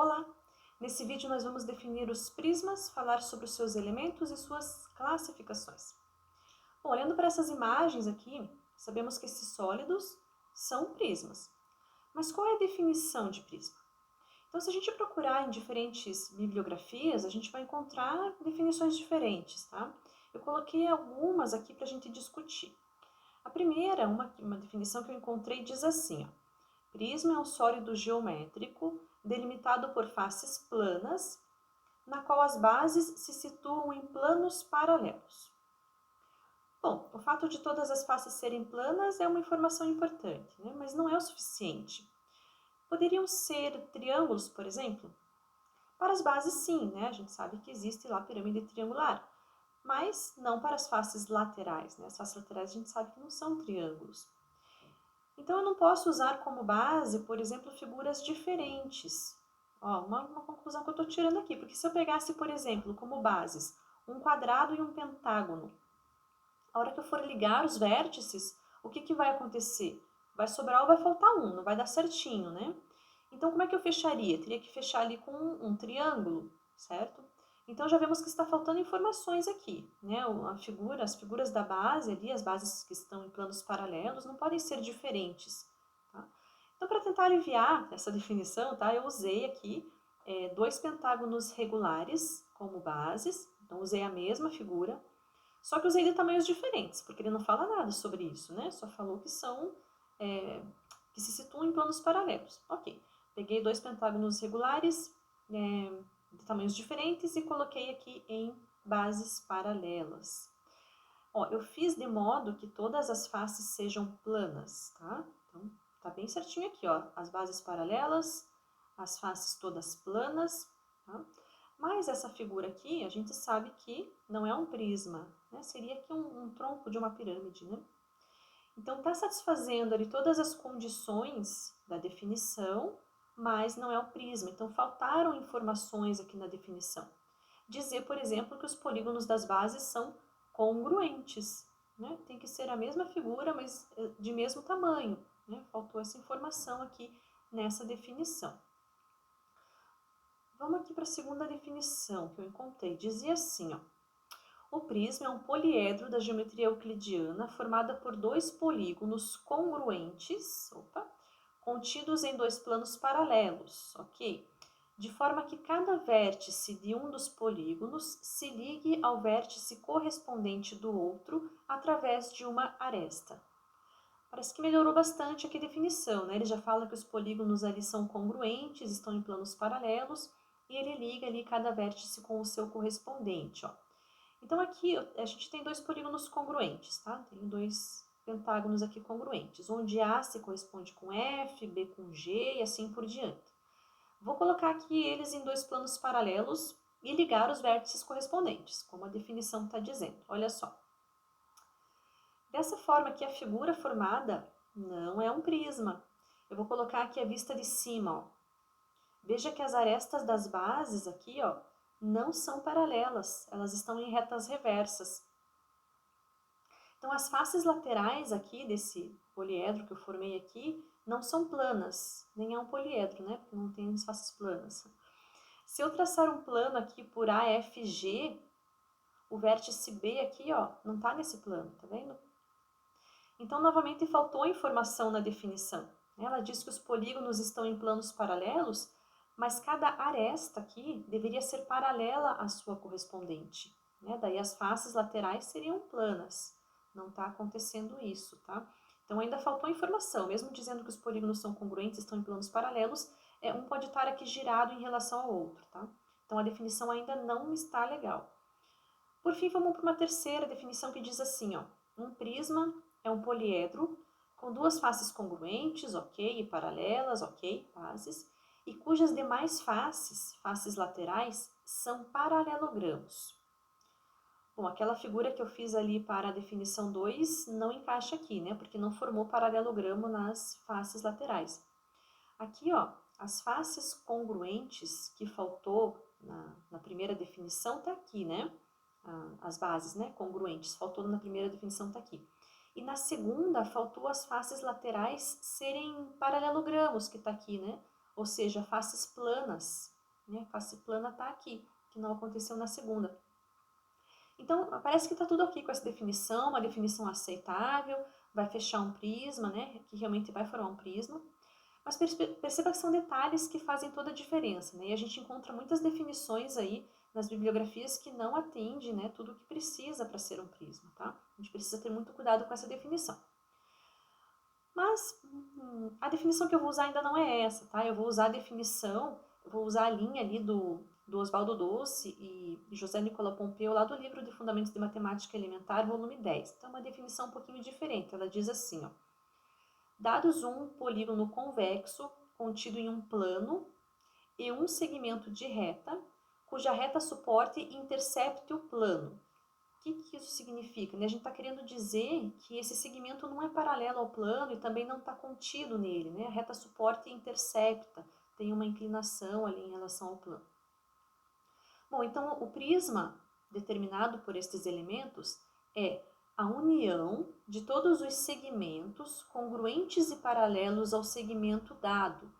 Olá! Nesse vídeo nós vamos definir os prismas, falar sobre os seus elementos e suas classificações. Bom, olhando para essas imagens aqui, sabemos que esses sólidos são prismas. Mas qual é a definição de prisma? Então, se a gente procurar em diferentes bibliografias, a gente vai encontrar definições diferentes, tá? Eu coloquei algumas aqui para a gente discutir. A primeira, uma definição que eu encontrei, diz assim, ó: prisma é um sólido geométrico delimitado por faces planas, na qual as bases se situam em planos paralelos. Bom, o fato de todas as faces serem planas é uma informação importante, né? Mas não é o suficiente. Poderiam ser triângulos, por exemplo? Para as bases, sim, né? A gente sabe que existe lá a pirâmide triangular, mas não para as faces laterais, né? As faces laterais a gente sabe que não são triângulos. Então, eu não posso usar como base, por exemplo, figuras diferentes. Ó, uma conclusão que eu estou tirando aqui, porque se eu pegasse, por exemplo, como bases, um quadrado e um pentágono, a hora que eu for ligar os vértices, o que vai acontecer? Vai sobrar ou vai faltar um, não vai dar certinho, né? Então, como é que eu fecharia? Teria que fechar ali com um triângulo, certo? Então, já vemos que está faltando informações aqui, né? As figuras da base ali, as bases que estão em planos paralelos, não podem ser diferentes, tá? Então, para tentar aliviar essa definição, tá? Eu usei aqui dois pentágonos regulares como bases, então usei a mesma figura, só que usei de tamanhos diferentes, porque ele não fala nada sobre isso, né? Só falou que são, que se situam em planos paralelos. Ok, peguei dois pentágonos regulares de tamanhos diferentes e coloquei aqui em bases paralelas. Ó, eu fiz de modo que todas as faces sejam planas, tá? Então, tá bem certinho aqui, ó, as bases paralelas, as faces todas planas, tá? Mas essa figura aqui, a gente sabe que não é um prisma, né? Seria aqui um tronco de uma pirâmide, né? Então, está satisfazendo ali todas as condições da definição, mas não é o prisma. Então, faltaram informações aqui na definição. Dizer, por exemplo, que os polígonos das bases são congruentes, né? Tem que ser a mesma figura, mas de mesmo tamanho, né? Faltou essa informação aqui nessa definição. Vamos aqui para a segunda definição que eu encontrei. Dizia assim, ó: o prisma é um poliedro da geometria euclidiana formada por dois polígonos congruentes, contidos em dois planos paralelos, ok? De forma que cada vértice de um dos polígonos se ligue ao vértice correspondente do outro através de uma aresta. Parece que melhorou bastante aqui a definição, né? Ele já fala que os polígonos ali são congruentes, estão em planos paralelos, e ele liga ali cada vértice com o seu correspondente, ó. Então, aqui a gente tem dois polígonos congruentes, tá? Tem dois pentágonos aqui congruentes, onde A se corresponde com F, B com G e assim por diante. Vou colocar aqui eles em dois planos paralelos e ligar os vértices correspondentes, como a definição está dizendo. Olha só. Dessa forma aqui, a figura formada não é um prisma. Eu vou colocar aqui a vista de cima, ó. Veja que as arestas das bases aqui, ó, não são paralelas, elas estão em retas reversas. Então, as faces laterais aqui desse poliedro que eu formei aqui não são planas, nem é um poliedro, né? Porque não tem as faces planas. Se eu traçar um plano aqui por AFG, o vértice B aqui, ó, não está nesse plano, tá vendo? Então, novamente, faltou informação na definição. Ela diz que os polígonos estão em planos paralelos, mas cada aresta aqui deveria ser paralela à sua correspondente, né? Daí as faces laterais seriam planas. Não está acontecendo isso, tá? Então, ainda faltou informação. Mesmo dizendo que os polígonos são congruentes, estão em planos paralelos, um pode estar aqui girado em relação ao outro, tá? Então, a definição ainda não está legal. Por fim, vamos para uma terceira definição que diz assim, ó: um prisma é um poliedro com duas faces congruentes, ok, e paralelas, ok, bases, e cujas demais faces laterais, são paralelogramos. Bom, aquela figura que eu fiz ali para a definição 2 não encaixa aqui, né? Porque não formou paralelogramo nas faces laterais. Aqui, ó, as faces congruentes que faltou na primeira definição tá aqui, né? As bases, né, congruentes, faltou na primeira definição tá aqui. E na segunda, faltou as faces laterais serem paralelogramos, que tá aqui, né? ou seja, faces planas, né? Face plana está aqui, que não aconteceu na segunda. Então, parece que está tudo ok com essa definição, uma definição aceitável, vai fechar um prisma, né? Que realmente vai formar um prisma. Mas perceba que são detalhes que fazem toda a diferença, né? E a gente encontra muitas definições aí nas bibliografias que não atendem, né, tudo o que precisa para ser um prisma, tá? A gente precisa ter muito cuidado com essa definição. Mas a definição que eu vou usar ainda não é essa, tá? Eu vou usar a definição, eu vou usar a linha ali do Oswaldo Doce e José Nicolau Pompeu, lá do livro de Fundamentos de Matemática Elementar, volume 10. Então, é uma definição um pouquinho diferente. Ela diz assim, ó. Dados um polígono convexo contido em um plano e um segmento de reta, cuja reta suporte intercepte o plano. O que isso significa? A gente está querendo dizer que esse segmento não é paralelo ao plano e também não está contido nele. Né? A reta suporte intercepta, tem uma inclinação ali em relação ao plano. Bom, então o prisma determinado por estes elementos é a união de todos os segmentos congruentes e paralelos ao segmento dado,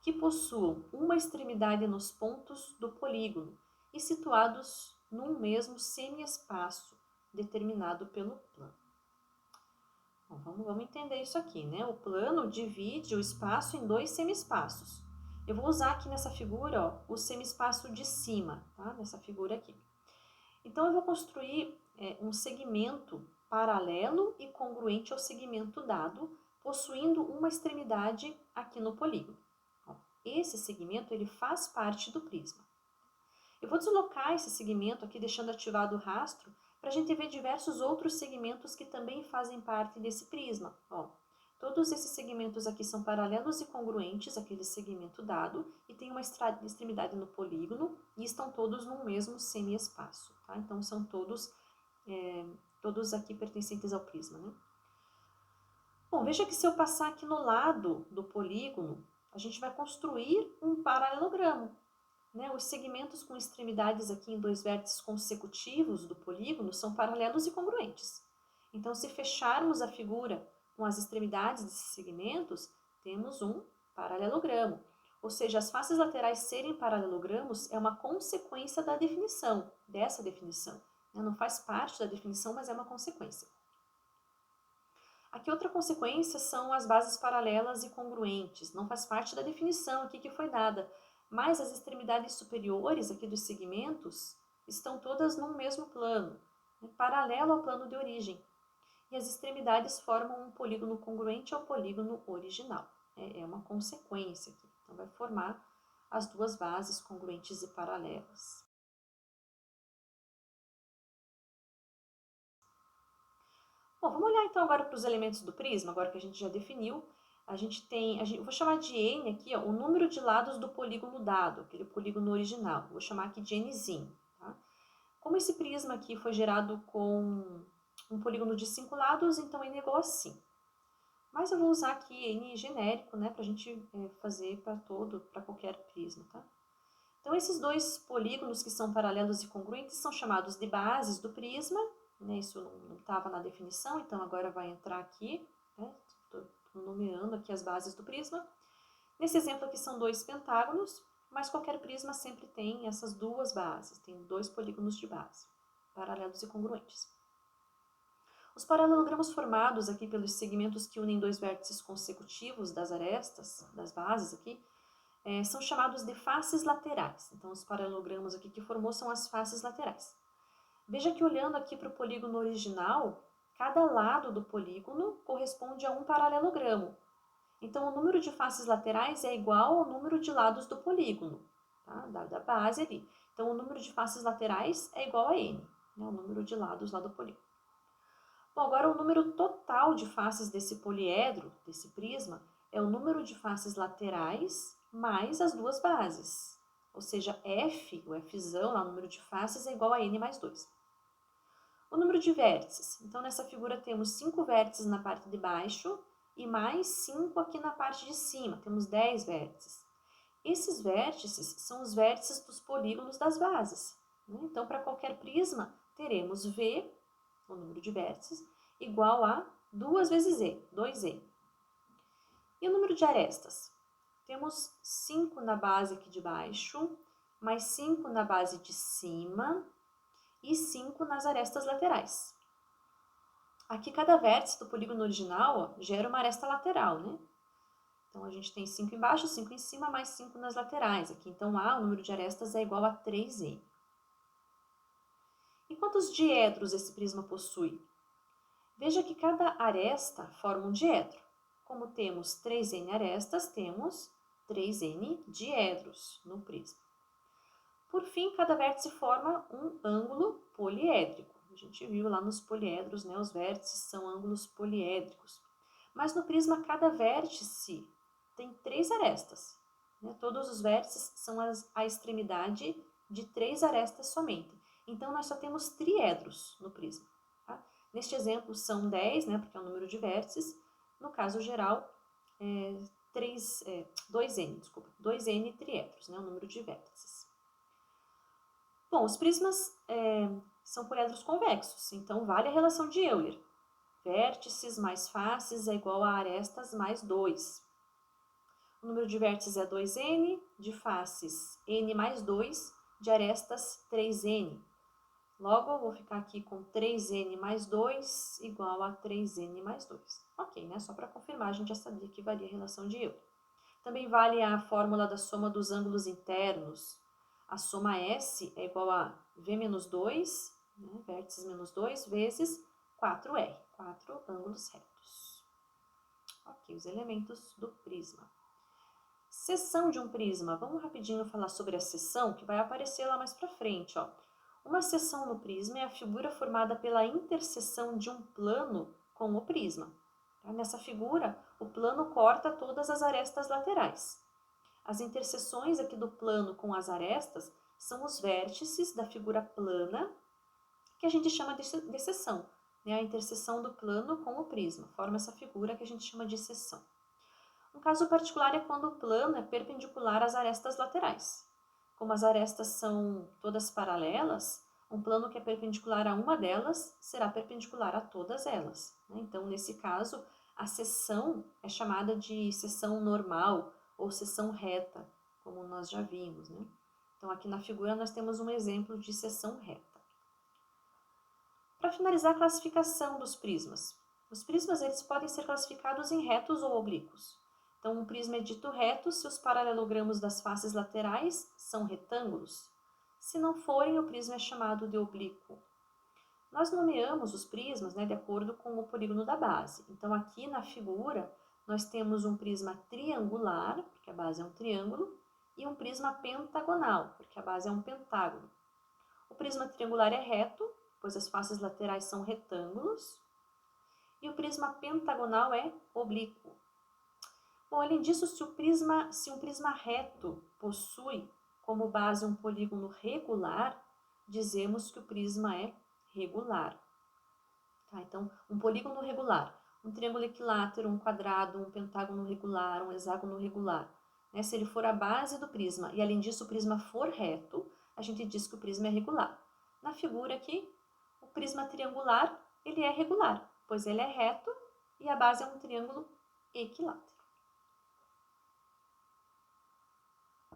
que possuam uma extremidade nos pontos do polígono e situados num mesmo semi-espaço determinado pelo plano. Bom, vamos entender isso aqui, né? O plano divide o espaço em dois semi-espaços. Eu vou usar aqui nessa figura, ó, o semi-espaço de cima, tá? Nessa figura aqui. Então, eu vou construir um segmento paralelo e congruente ao segmento dado, possuindo uma extremidade aqui no polígono. Ó, esse segmento ele faz parte do prisma. Eu vou deslocar esse segmento aqui, deixando ativado o rastro, para a gente ver diversos outros segmentos que também fazem parte desse prisma. Ó, todos esses segmentos aqui são paralelos e congruentes àquele segmento dado e tem uma extremidade no polígono e estão todos no mesmo semi-espaço. Tá? Então, são todos aqui pertencentes ao prisma. Né? Bom, veja que se eu passar aqui no lado do polígono, a gente vai construir um paralelogramo. Né? Os segmentos com extremidades aqui em dois vértices consecutivos do polígono são paralelos e congruentes. Então, se fecharmos a figura com as extremidades desses segmentos, temos um paralelogramo. Ou seja, as faces laterais serem paralelogramos é uma consequência da definição, dessa definição. Não faz parte da definição, mas é uma consequência. Aqui outra consequência são as bases paralelas e congruentes. Não faz parte da definição aqui que foi dada, mas as extremidades superiores aqui dos segmentos estão todas no mesmo plano, paralelo ao plano de origem. E as extremidades formam um polígono congruente ao polígono original. É uma consequência aqui. Então, vai formar as duas bases congruentes e paralelas. Bom, vamos olhar então agora para os elementos do prisma, agora que a gente já definiu. Eu vou chamar de N aqui, ó, o número de lados do polígono dado, aquele polígono original. Vou chamar aqui de Nzinho. Tá? Como esse prisma aqui foi gerado com um polígono de 5 lados, então N é igual a 5. Mas eu vou usar aqui N genérico, né, para a gente fazer para qualquer prisma, tá? Então, esses dois polígonos que são paralelos e congruentes são chamados de bases do prisma, né? Isso não estava na definição, então agora vai entrar aqui, né? Estou nomeando aqui as bases do prisma. Nesse exemplo aqui são dois pentágonos, mas qualquer prisma sempre tem essas duas bases, tem dois polígonos de base, paralelos e congruentes. Os paralelogramos formados aqui pelos segmentos que unem dois vértices consecutivos das arestas, das bases aqui, são chamados de faces laterais. Então, os paralelogramas aqui que formou são as faces laterais. Veja que olhando aqui para o polígono original, cada lado do polígono corresponde a um paralelogramo. Então, o número de faces laterais é igual ao número de lados do polígono, tá? da base ali. Então, o número de faces laterais é igual a n, né? O número de lados lá do polígono. Bom, agora o número total de faces desse poliedro, desse prisma, é o número de faces laterais mais as duas bases. Ou seja, F, o Fzão, lá, o número de faces, é igual a N mais 2. O número de vértices. Então, nessa figura temos 5 vértices na parte de baixo e mais 5 aqui na parte de cima. Temos 10 vértices. Esses vértices são os vértices dos polígonos das bases. Né? Então, para qualquer prisma, teremos V, o número de vértices, igual a 2 vezes E, 2E. E o número de arestas? temos 5 na base aqui de baixo, mais 5 na base de cima e 5 nas arestas laterais. Aqui cada vértice do polígono original, ó, gera uma aresta lateral, né? Então, a gente tem 5 embaixo, 5 em cima, mais 5 nas laterais. Aqui, então, A, o número de arestas é igual a 3N. E quantos diedros esse prisma possui? Veja que cada aresta forma um diedro. Como temos 3N arestas, temos 3N diedros no prisma. Por fim, cada vértice forma um ângulo poliédrico. A gente viu lá nos poliedros, né? Os vértices são ângulos poliédricos. Mas no prisma, cada vértice tem 3 arestas. Né? Todos os vértices são a extremidade de 3 arestas somente. Então, nós só temos triedros no prisma. Tá? Neste exemplo, são 10, né? Porque é o número de vértices. No caso geral, 2N triedros, né? O número de vértices. Bom, os prismas são poliedros convexos, então vale a relação de Euler. Vértices mais faces é igual a arestas mais 2. O número de vértices é 2N, de faces N mais 2, de arestas 3N. Logo, eu vou ficar aqui com 3N mais 2 igual a 3N mais 2. Ok, né? Só para confirmar, a gente já sabia que valia a relação de Euler. Também vale a fórmula da soma dos ângulos internos. A soma S é igual a V menos 2, né, vértices menos 2, vezes 4R, 4 ângulos retos. Ok, os elementos do prisma. Seção de um prisma. Vamos rapidinho falar sobre a seção, que vai aparecer lá mais para frente. Ó. Uma seção no prisma é a figura formada pela interseção de um plano com o prisma. Nessa figura, o plano corta todas as arestas laterais. As interseções aqui do plano com as arestas são os vértices da figura plana, que a gente chama de seção. Né? A interseção do plano com o prisma forma essa figura que a gente chama de seção. Um caso particular é quando o plano é perpendicular às arestas laterais. Como as arestas são todas paralelas, um plano que é perpendicular a uma delas será perpendicular a todas elas. Né? Então, nesse caso, a seção é chamada de seção normal ou seção reta, como nós já vimos. Né? Então, aqui na figura nós temos um exemplo de seção reta. Para finalizar a classificação dos prismas. Os prismas eles podem ser classificados em retos ou oblíquos. Então, um prisma é dito reto se os paralelogramos das faces laterais são retângulos. Se não forem, o prisma é chamado de oblíquo. Nós nomeamos os prismas, né, de acordo com o polígono da base. Então, aqui na figura, nós temos um prisma triangular, porque a base é um triângulo, e um prisma pentagonal, porque a base é um pentágono. O prisma triangular é reto, pois as faces laterais são retângulos, e o prisma pentagonal é oblíquo. Bom, além disso, se um prisma reto possui como base um polígono regular, dizemos que o prisma é regular. Tá? Então, um polígono regular, um triângulo equilátero, um quadrado, um pentágono regular, um hexágono regular. Né? Se ele for a base do prisma e, além disso, o prisma for reto, a gente diz que o prisma é regular. Na figura aqui, o prisma triangular ele é regular, pois ele é reto e a base é um triângulo equilátero.